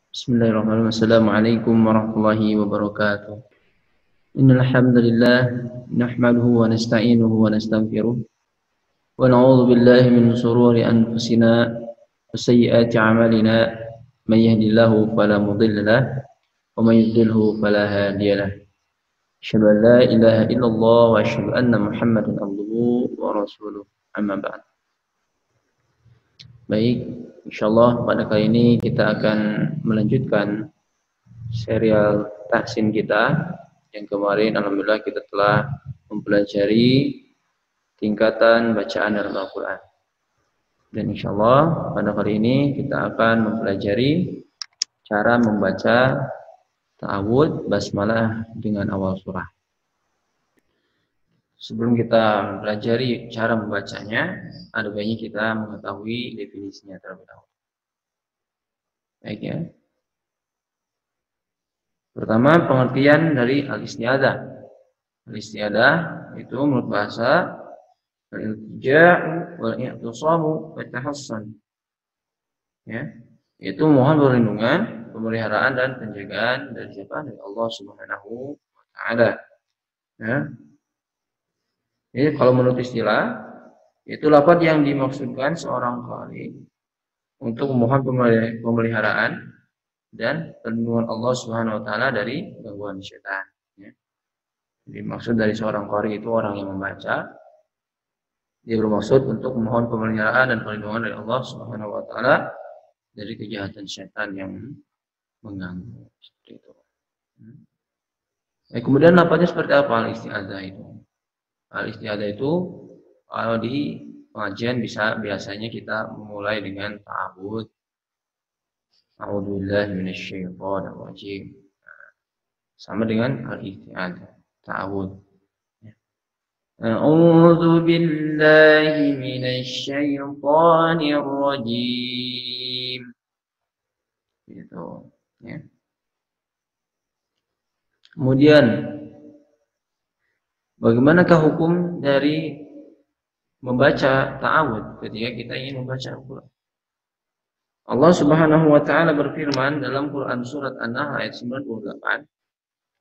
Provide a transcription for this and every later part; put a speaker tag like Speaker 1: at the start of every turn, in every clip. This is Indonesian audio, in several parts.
Speaker 1: Bismillahirrahmanirrahim. Assalamualaikum warahmatullahi wabarakatuh. Innal hamdalillah nahmaduhu wa nasta'inuhu wa nastaghfiruh wa na'udzu billahi min shururi anfusina wa sayyiati a'malina. May yahdihillahu fala mudilla lahu wa may yudlilhu fala hadiya lahu. Asyhadu an la ilaha illallah wa asyhadu anna Muhammadan abduhu wa rasuluh. Amma ba'd. Baik, insyaallah pada kali ini kita akan melanjutkan serial tahsin kita yang kemarin alhamdulillah kita telah mempelajari tingkatan bacaan dalam Al-Quran. Dan insyaallah pada kali ini kita akan mempelajari cara membaca ta'awudz basmalah dengan awal surah. Sebelum kita mempelajari cara membacanya, ada baiknya kita mengetahui definisinya terlebih dahulu. Baik ya. Pertama, pengertian dari al-isti'adzah. Al-isti'adzah itu menurut bahasa al-iltija'u wal-i'tisamu wat-tahassun. Ya, itu mohon perlindungan, pemeliharaan dan penjagaan dari siapa? Dari Allah Subhanahu wa taala. Ya. Jadi kalau menurut istilah, itu lafaz yang dimaksudkan seorang qari untuk memohon pemeliharaan dan perlindungan Allah Subhanahu wa taala dari gangguan syaitan. Ya. Jadi maksud dari seorang qari itu orang yang membaca. Dia bermaksud untuk memohon pemeliharaan dan perlindungan dari Allah Subhanahu wa taala dari kejahatan syaitan yang mengganggu. Seperti itu. Nah, kemudian lafaznya seperti apa al-isti'adzah itu? Al-isti'adzah itu kalau di pengajian biasanya kita memulai dengan ta'awudz. A'udzubillahi minasyaitonir rajim. Sama dengan al-isti'adzah, ta'awudz. A'udzu billahi minasyaitonir rajim. Gitu, ya. Kemudian bagaimanakah hukum dari membaca ta'awudz ketika kita ingin membaca Al-Quran? Allah Subhanahu wa taala berfirman dalam Quran surat An-Nahl ayat 98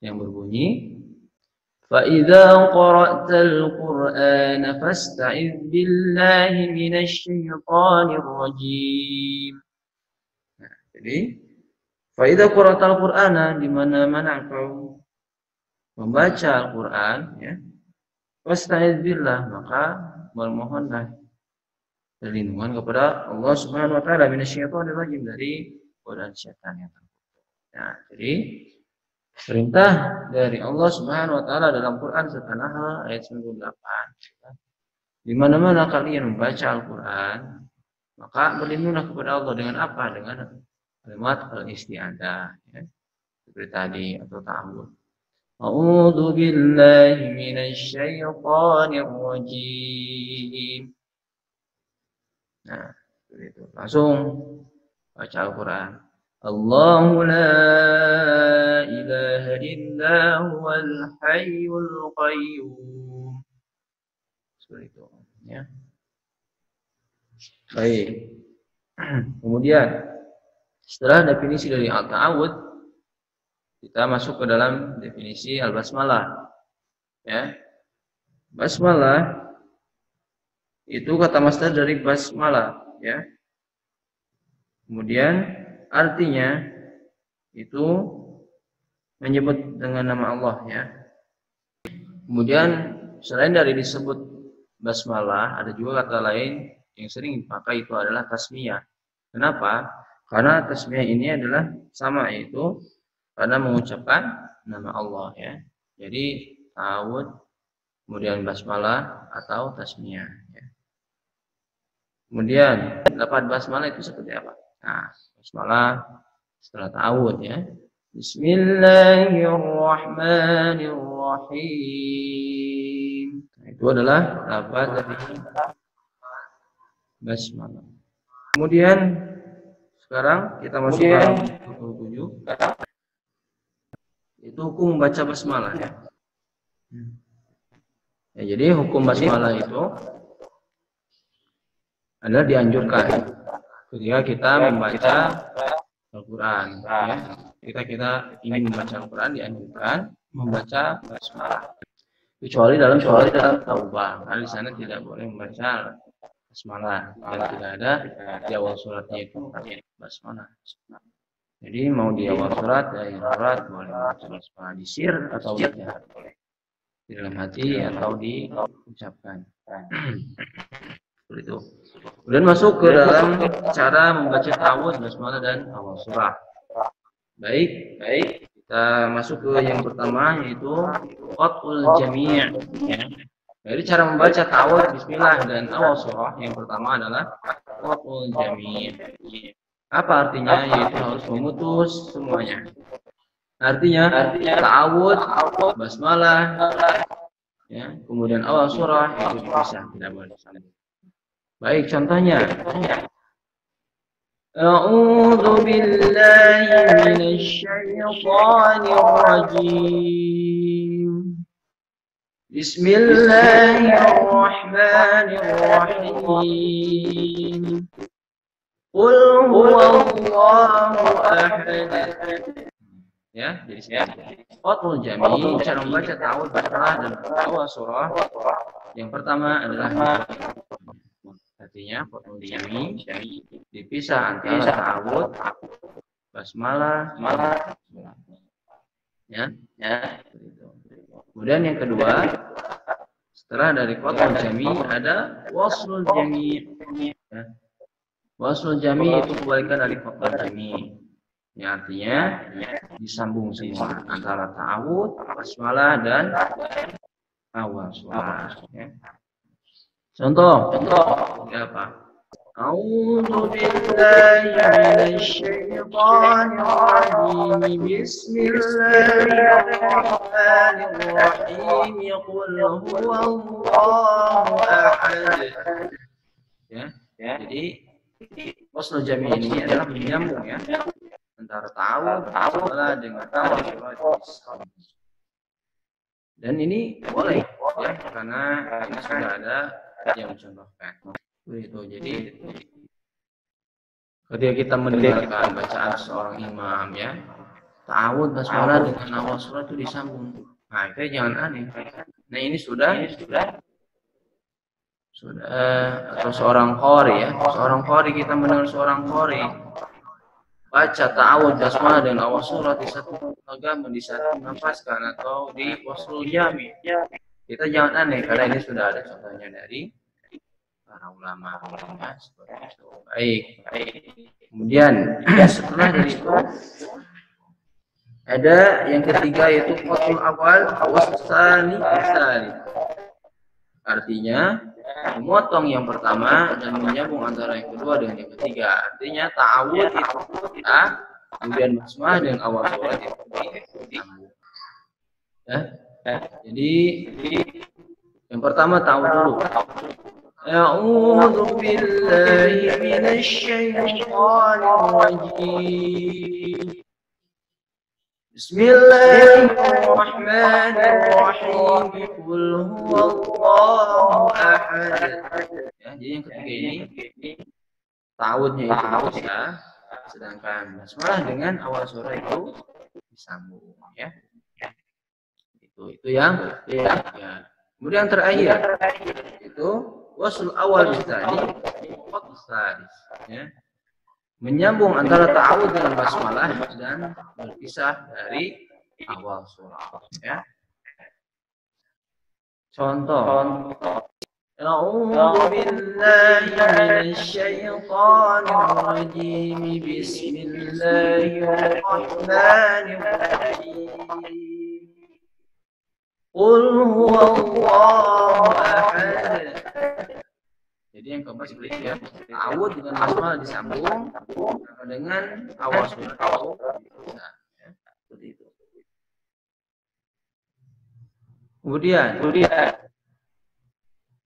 Speaker 1: yang berbunyi, "Fa idza qara'tal Qur'ana fasta'iz billahi minasy syaithanir rajim." Nah, jadi fa idza qara'tal Qur'ana, di mana-mana engkau membaca Al-Quran, ya, fasta'iz billah, maka bermohonlah perlindungan kepada Allah Subhanahu wa taala minasyaitonir rajim, dari godaan syaitan yang terkutuk. Nah, jadi perintah dari Allah Subhanahu wa taala dalam Quran surat An-Nahl ayat 98. Di mana-mana kalian membaca Al-Quran, maka berlindunglah kepada Allah dengan apa? Dengan kalimat al-isti'adzah, ya. Seperti tadi, atau ta'awudz. A'udzu billahi minasy syaithanir rajim. Nah, begitu. Langsung baca Al-Quran. Allahu la ilaha illa huwal hayyul qayyum. Seperti itu, ya. Baik. Kemudian setelah definisi dari al-ta'awudz, kita masuk ke dalam definisi al-basmalah. Ya. Basmalah itu kata masdar dari basmalah, ya. Kemudian artinya itu menyebut dengan nama Allah, ya. Kemudian selain dari disebut basmalah, ada juga kata lain yang sering dipakai, itu adalah tasmiyah. Kenapa? Karena tasmiyah ini adalah sama, yaitu karena mengucapkan nama Allah, ya. Jadi ta'awudz, kemudian basmalah atau tasmiyah, ya. Kemudian lafaz basmalah itu seperti apa? Nah, basmalah setelah ta'awudz, ya. Bismillahirrahmanirrahim. Nah, itu adalah lafaz dari basmalah. Kemudian sekarang kita masuk ke 27. Itu hukum membaca basmalah, ya. Ya, jadi hukum basmalah itu adalah dianjurkan ketika kita membaca Al-Quran. Ya. Kita ingin membaca Al-Quran dianjurkan membaca basmalah. Kecuali dalam surat Taubah, karena di sana tidak boleh membaca basmalah dan tidak ada di awal suratnya itu basmalah. Jadi mau di awal surat, di akhir surat boleh membaca basmalah di sir atau tidak, di dalam hati atau diucapkan. Seperti itu. Kemudian masuk ke dalam cara membaca ta'awudz, basmalah dan awal surah. Baik. Kita masuk ke yang pertama, yaitu qat'ul jami'. Ya. Jadi cara membaca ta'awudz, bismillah dan awal surah yang pertama adalah qat'ul jami'. Apa artinya? Yaitu harus memutus semuanya. Artinya ta'awudz, basmalah, ya, kemudian awal surah itu dipisah, tidak boleh disambung. Baik, contohnya. A'udzu billahi minasy syaithanir rajim. Bismillahirrahmanirrahim. Qul huwallahu ahad. Ya, jadi sekali. Qat'ul jami', cara membaca ta'awudz, basmalah dan awal surah. Yang pertama adalah artinya qat'ul jami' dipisah antara ta'awudz, basmalah, ya. Kemudian yang kedua, setelah dari qat'ul jami' ada waslul jami'. Ya. Waslul jami' itu kebalikan dari qat'ul jami'. Ya, artinya disambung semua antara ta'awudz, basmalah dan awal surah. Ya. Contoh ya apa? A'udzu billahi minasy syaithanir rajim. Bismillahirrahmanirrahim. Qul huwallahu ahad. Ya. Jadi waslul jami' ini adalah menyambung ya antara ta'awudz, basmalah dengan awal surah. Dan ini boleh ya, karena ini sudah ada yang mencontohkan. Begitu. Jadi ketika kita mendengarkan bacaan seorang imam ya, ta'awudz, basmalah dengan awal surah itu disambung. Nah, itu jangan aneh. Nah, ini sudah atau seorang qari ya, seorang qari, kita mendengar seorang qari baca ta'awudz, basmalah dan awal surah di satu agama, di satu nafaskan atau di waslul jami'. Kita jangan aneh, karena ini sudah ada contohnya dari para ulama. Seperti itu. Baik. Kemudian setelah dari itu ada yang ketiga, yaitu qat'ul awal wasani tsani. Artinya memotong yang pertama dan menyambung antara yang kedua dengan yang ketiga. Artinya ta'awudz itu kemudian basmalah dan awal surah itu disambung. Ya. Jadi yang pertama ta'awudz dulu. A'udzu billahi minasy syaithanir rajim. Bismillahirrahmanirrahim. Qul huwallahu ahad. Ya, jadi yang ketiga ini ta'awudznya itu bisa, sedangkan basmalah dengan awal surah itu disambung ya. Itu yang ketiga. Kemudian yang terakhir itu wasl awal tadi ya. Menyambung antara ta'awudz dengan basmalah dan berpisah dari awal surah ya. Contoh, A'udzu billahi minasy syaithanir rajim. Bismillahirrahmanirrahim. Qul huwallahu ahad. Jadi yang keempat seperti itu ya, ta'awudz dengan basmalah disambung dengan awal surah. Nah, ya, seperti itu. Kemudian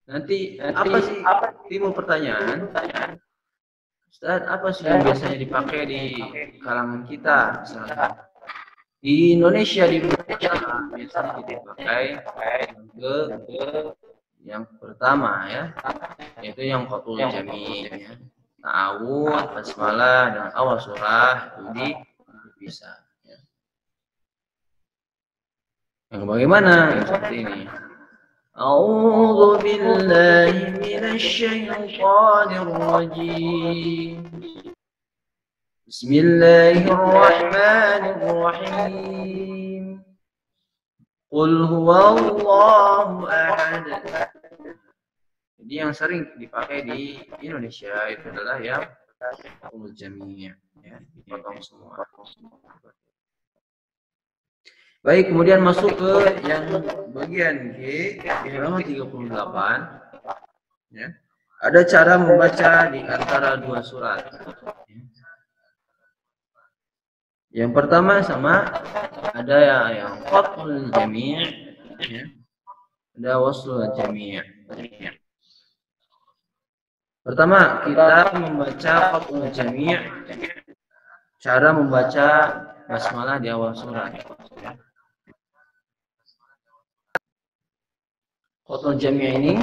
Speaker 1: nanti apa sih timbul pertanyaan? Ustaz, apa sih yang biasanya dipakai di kalangan kita? Misalkan di Indonesia biasanya dipakai ke yang pertama ya, yaitu yang qat'ul jami' ya. ta'awudz, basmalah dengan awal surah itu dipisah. Ya. Yang bagaimana? Yang seperti ini. A'udzu billahi minasy syaithanir rajim. Bismillahirrahmanirrahim. Qul huwallahu ahad. Jadi yang sering dipakai di Indonesia itu adalah yang qul jami', ya, dipotong semua. Baik, kemudian masuk ke yang bagian G di halaman 38. Ya. Ada cara membaca di antara dua surat. Yang pertama sama ada yang fathul jami', ya. Ada waslul jami'. Pertama, kita membaca fathul jami', cara membaca basmalah di awal surat. Fathul jami' ini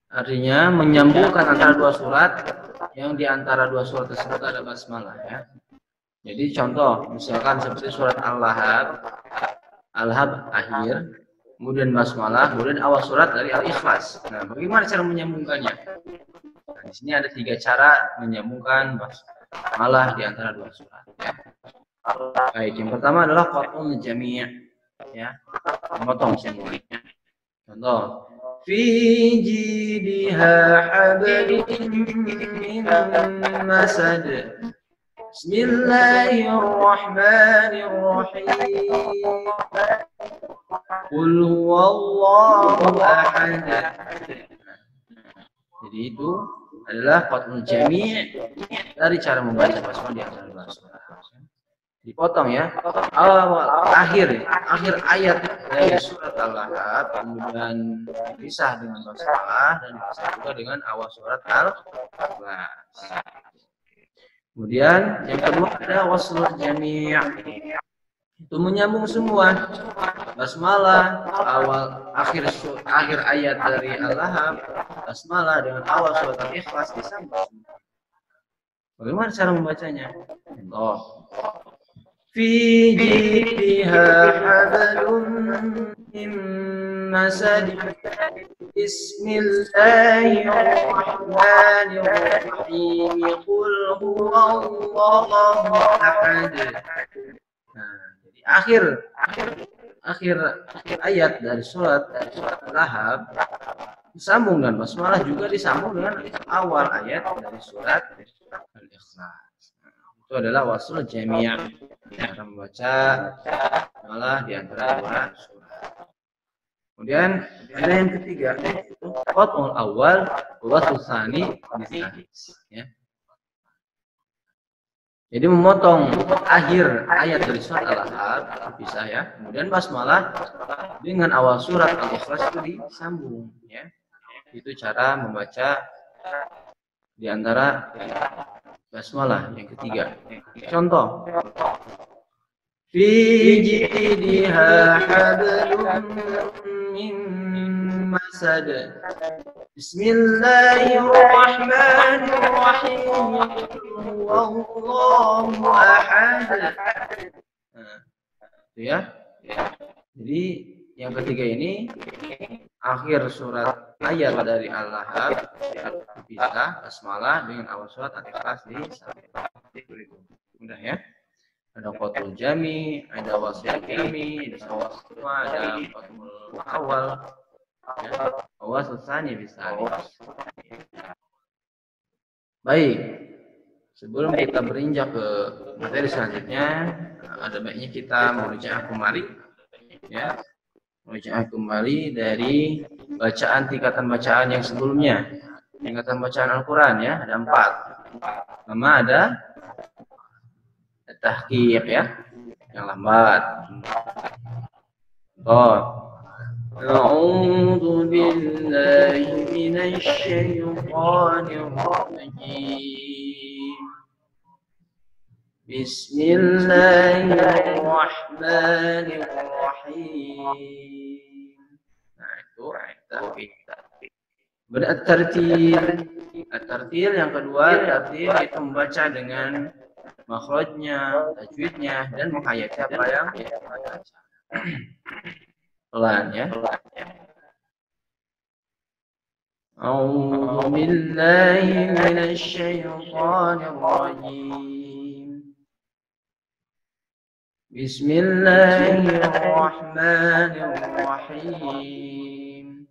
Speaker 1: artinya menyambungkan antara dua surat yang di antara dua surat tersebut ada basmalah, ya. Jadi contoh, misalkan seperti surat Al-Lahab, Al-Lahab akhir, kemudian basmalah, kemudian awal surat dari Al-Ikhlas. Nah, bagaimana cara menyambungkannya? Nah, di sini ada 3 cara menyambungkan basmalah di antara dua surat. Ya. Baik, yang pertama adalah fathul jami', ya, memotong semuanya. Contoh, fi jidha hablum min masad. Bismillahirrahmanirrahim. Qul huwallahu ahad. Jadi itu adalah fathul jami' dari cara membaca basmalah di antara dua surat. Dipotong, ya. Akhir ayat dari surat Al-Lahab kemudian dipisah dengan basmalah dan dipisah juga dengan awal surat Al-Ikhlas. Kemudian yang kedua ada waslul jami'. Itu menyambung semua. Basmalah akhir ayat dari Al-Lahab, basmalah dengan awal surat Al-Ikhlas disambung. Bagaimana cara membacanya? Contoh, fi jidha hablum min masad. Bismillahirrahmanirrahim. Qul huwallahu ahad. Nah, jadi akhir ayat dari surat Al-Lahab disambung dengan basmalah, juga disambung dengan awal ayat dari surat Al-Ikhlas. Itu adalah waslul jami', cara membaca basmalah di antara dua surat. Kemudian ada yang ketiga, yaitu fathul awal wa waslul tsani, ya. Jadi memotong akhir ayat dari surat Al-Lahab bisa, ya. Kemudian basmalah dengan awal surat Al-Ikhlas itu disambung, ya. Itu cara membaca di antara basmalah yang ketiga. Contoh, fi jidha hablum min masad. Bismillahirrahmanirrahim. Wallahu ahad. Nah, itu, ya. Jadi yang ketiga ini akhir surat ayat dari Al-Lahab bisa basmalah dengan awal surat Al-Ikhlas disambung. Mudah, ya. Ada fathul jami', ada waslul jami', ada semua, ada fathul awal, ya. Waslul tsani bisa. Baik, sebelum kita berinjak ke materi selanjutnya, ada baiknya kita merujuk kembali, ya, merujuk kembali dari bacaan tingkatan bacaan yang sebelumnya, tingkatan bacaan Al-Quran, ya, ada 4. Pertama ada tahqiq, ya, yang lambat. A'udzu billahi minasy syaithanir rajim. Bismillahirrahmanirrahim. Nah, itu tahqiq. Berarti At-tartil yang kedua, tartil itu membaca dengan makhrajnya, tajwidnya, dan menghayati apa yang dibaca. Pelan ya. A'udzu billahi minasy syaithanir rajim. Bismillahirrahmanirrahim.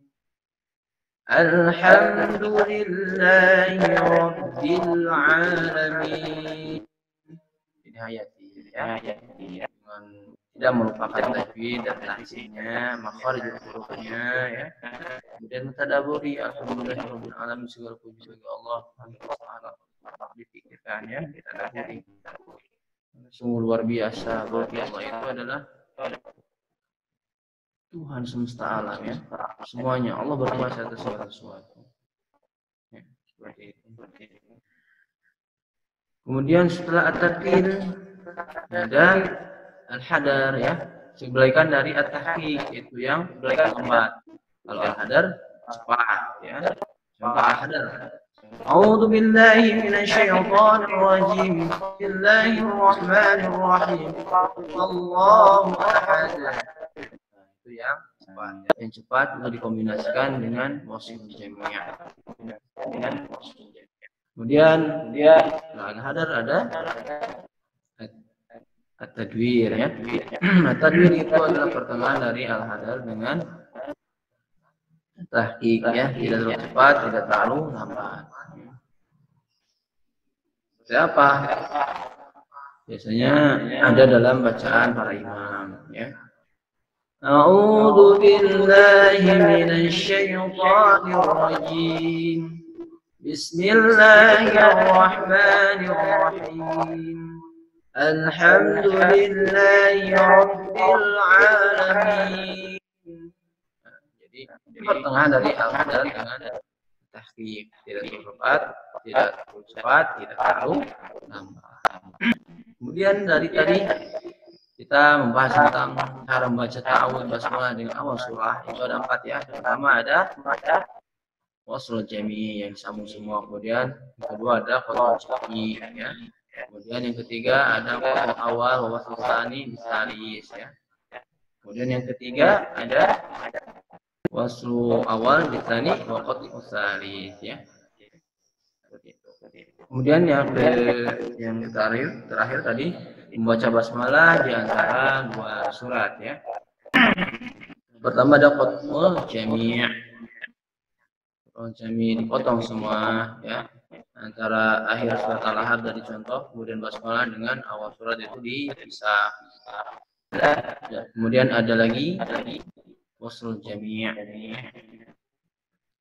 Speaker 1: Alhamdulillahi rabbil alamin. Ini hayati ya. Dengan tidak melupakan tajwid dan tahsinnya, makhraj hurufnya ya. Kemudian mentadaburi, alhamdulillahirabbil alamin, segala puji bagi Allah Subhanahu wa taala. Dipikirkan ya, ditadaburi. Sungguh luar biasa bahwa Allah itu adalah Tuhan semesta alam ya. Semuanya Allah berkuasa atas segala sesuatu. Ya, seperti itu. Kemudian setelah at-tartil ada al-hadar ya. Kebalikan dari at-tahqiq, itu yang lambat. Kalau al-hadar cepat ya. Contoh al-hadar. A'udzu billahi minasy syaithanir rajim. Bismillahirrahmanirrahim. Allahu ahad. Itu yang cepat. Yang cepat itu dikombinasikan dengan wasful jami'. Kemudian al-hadar ada at-tadwir ya. At-tadwir itu adalah pertengahan dari al-hadar dengan tahqiq ya, tidak terlalu cepat, tidak terlalu lambat. Siapa? Biasanya ada dalam bacaan para imam ya. A'udzu billahi minasy syaithanir rajim. Bismillahirrahmanirrahim. Alhamdulillahi rabbil alamin. Jadi pertengahan dari al-hadar dengan tahqiq, tidak terlalu cepat, tidak terlalu cepat, tidak terlalu lambat. Kemudian dari tadi kita membahas tentang cara membaca ta'awudz basmalah dengan awal surah. Itu ada 4 ya. Pertama ada wasl jami' yang disambung semua. Kemudian yang kedua ada qat'u jami' ya. Kemudian yang ketiga ada qat'u awal wa wasl tsani bisalis ya. Kemudian yang ketiga ada waslu awal bisani wa qat'u salis ya. Kemudian yang terakhir tadi membaca basmalah di antara 2 surat ya. Pertama ada qat'ul jami'. Qat'ul jami' dipotong semua ya. Antara akhir surat Al-Ahad dari contoh, kemudian basmalah dengan awal surat itu dipisah. Ya, kemudian ada lagi wasl jami'.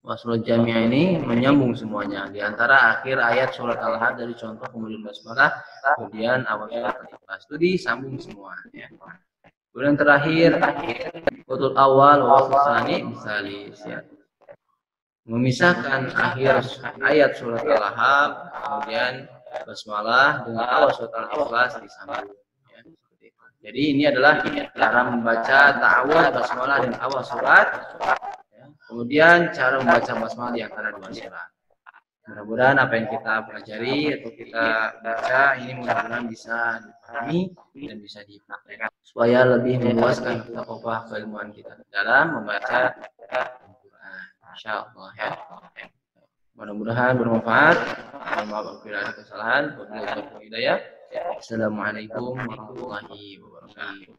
Speaker 1: Wasl jami' ini menyambung semuanya di antara akhir ayat surat Al-Ahad dari contoh, kemudian basmalah, kemudian awal surat Al-Ikhlas itu disambung semua ya. Kemudian terakhir qat'ul awal wa wasl tsani bisalis ya. Memisahkan akhir ayat surat Al-Ahad kemudian basmalah dengan awal surat Al-Ikhlas disambung ya. Jadi ini adalah cara membaca ta'awudz basmalah dan awal surat. Kemudian cara membaca basmalah di antara 2 surat. Mudah-mudahan apa yang kita pelajari atau kita baca ini mudah-mudahan bisa dipahami dan bisa dipraktikkan supaya lebih meluaskan taqwa keilmuan kita dalam membaca Al-Qur'an. Insyaallah ya. Mudah-mudahan bermanfaat. Maaf apabila ada kesalahan. Wabillahi taufiq hidayah. Assalamualaikum warahmatullahi wabarakatuh.